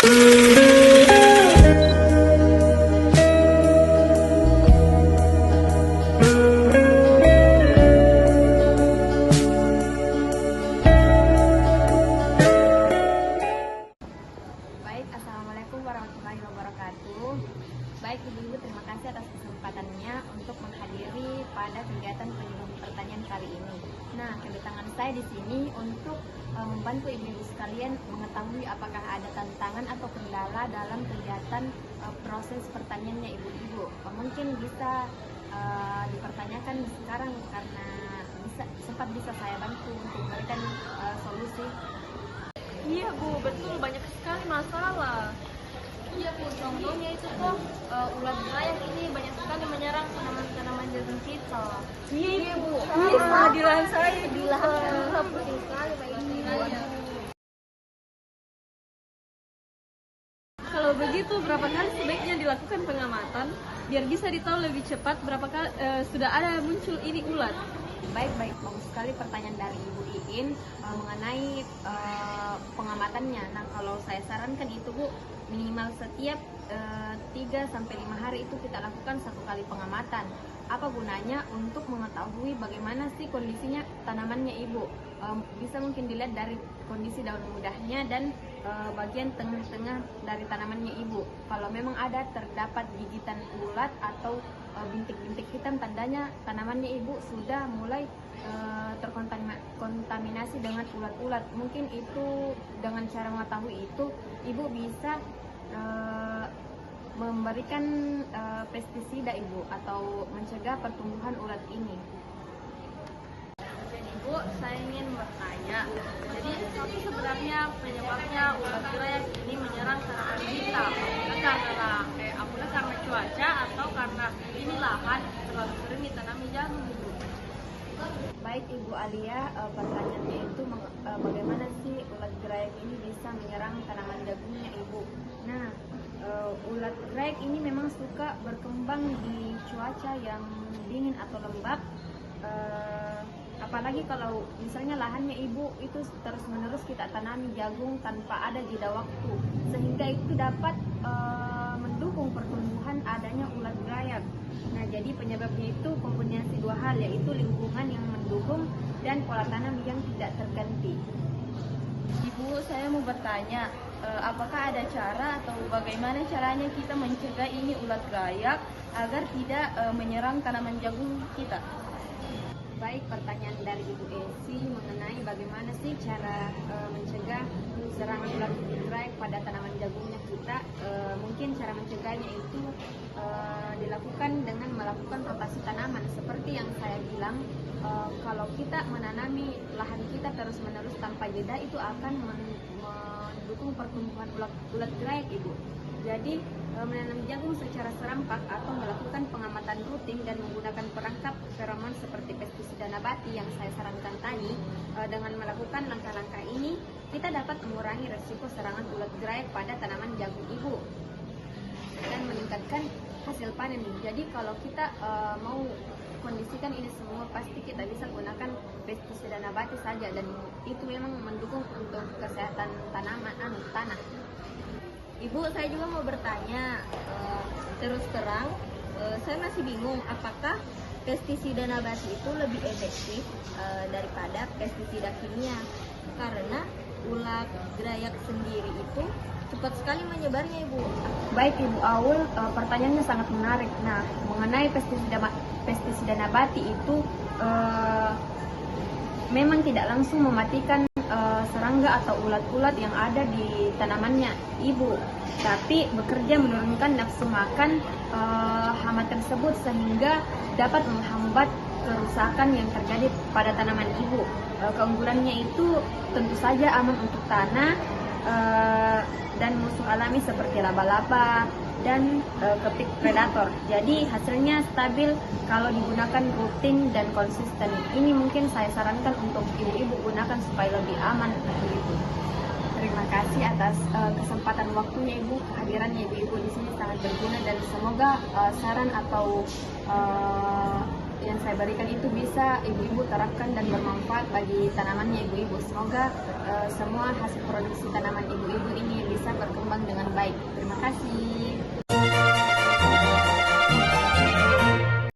Baik, Assalamualaikum warahmatullahi wabarakatuh. Baik, Ibu-Ibu, terima kasih atas kesempatannya untuk menghadiri pada kegiatan penjawab pertanyaan kali ini. Nah, kedatangan saya di sini untuk membantu Ibu-Ibu sekalian mengetahui apakah ada tantangan atau kendala dalam kegiatan proses pertanyaannya Ibu-Ibu. Mungkin bisa dipertanyakan sekarang karena sempat bisa saya bantu untuk memberikan solusi. Iya Bu, betul, banyak sekali masalah. Iya Bu, contohnya itu tuh ulat belayak ini banyak sekali menyerang tanaman-tanaman jagung kita. Iya Bu, iya, di lahan saya, di lahan saya pusing sekali banyak sekali. Kalau begitu, berapa kali sebaiknya dilakukan pengamatan biar bisa ditahu lebih cepat berapa kali sudah ada muncul ini ulat? Baik, bagus sekali pertanyaan dari Ibu Iin mengenai pengamatannya. Nah, kalau saya sarankan itu Bu, minimal setiap 3-5 hari itu kita lakukan 1 kali pengamatan. Apa gunanya? Untuk mengetahui bagaimana sih kondisinya tanamannya Ibu. Bisa mungkin dilihat dari kondisi daun mudanya dan bagian tengah-tengah dari tanamannya Ibu. Kalau memang ada terdapat gigitan ulat atau bintik-bintik hitam, tandanya tanamannya Ibu sudah mulai terkontaminasi dengan ulat-ulat. Mungkin itu dengan cara mengetahui itu Ibu bisa memberikan pestisida Ibu atau mencegah pertumbuhan ulat ini. Bu, saya ingin bertanya, jadi apa sebenarnya penyebabnya ulat belayak ini menyerang tanaman kita? Apakah karena cuaca atau karena ini lahan terlalu sering ditanami jagung, Bu? Baik Ibu Alia, pertanyaannya itu bagaimana sih ulat belayak ini bisa menyerang tanaman jagungnya Ibu? Nah, ulat belayak ini memang suka berkembang di cuaca yang dingin atau lembab. Apalagi kalau misalnya lahannya Ibu itu terus-menerus kita tanami jagung tanpa ada jeda waktu, sehingga itu dapat mendukung pertumbuhan adanya ulat belayak. Nah, jadi penyebabnya itu kombinasi 2 hal, yaitu lingkungan yang mendukung dan pola tanam yang tidak terganti. Ibu, saya mau bertanya, apakah ada cara atau bagaimana caranya kita mencegah ini ulat belayak agar tidak menyerang tanaman jagung kita? Baik, pertanyaan dari Ibu Esi mengenai bagaimana sih cara mencegah serangan ulat belayak pada tanaman jagungnya kita. Mungkin cara mencegahnya itu dilakukan dengan melakukan rotasi tanaman. Seperti yang saya bilang, kalau kita menanami lahan kita terus-menerus tanpa jeda, itu akan mendukung pertumbuhan ulat belayak Ibu. Jadi menanam jagung secara serampak atau melakukan pengamatan rutin dan menggunakan perangkap feromon seperti pestisida nabati yang saya sarankan tadi, dengan melakukan langkah-langkah ini kita dapat mengurangi resiko serangan ulat belayak pada tanaman jagung Ibu dan meningkatkan hasil panen. Jadi kalau kita mau kondisikan ini semua, pasti kita bisa gunakan pestisida nabati saja, dan itu memang mendukung untuk kesehatan tanah. Ibu, saya juga mau bertanya, terus terang saya masih bingung apakah pestisida nabati itu lebih efektif daripada pestisida kimia, karena ulat belayak sendiri itu cepat sekali menyebarnya Ibu. Baik Ibu Aul, pertanyaannya sangat menarik. Nah, mengenai pestisida nabati itu memang tidak langsung mematikan serangga atau ulat-ulat yang ada di tanamannya Ibu, tapi bekerja menurunkan nafsu makan hama tersebut sehingga dapat menghambat kerusakan yang terjadi pada tanaman Ibu. Keunggulannya itu tentu saja aman untuk tanah dan musuh alami seperti laba-laba dan kepik predator. Jadi hasilnya stabil kalau digunakan rutin dan konsisten. Ini mungkin saya sarankan untuk ibu-ibu gunakan supaya lebih aman begitu. Terima kasih atas kesempatan waktunya Ibu, kehadirannya ibu-ibu di sini sangat berguna, dan semoga saran atau yang saya berikan itu bisa ibu-ibu terapkan dan bermanfaat bagi tanamannya ibu-ibu. Semoga semua hasil produksi tanaman ibu-ibu ini bisa berkembang dengan baik. Terima kasih.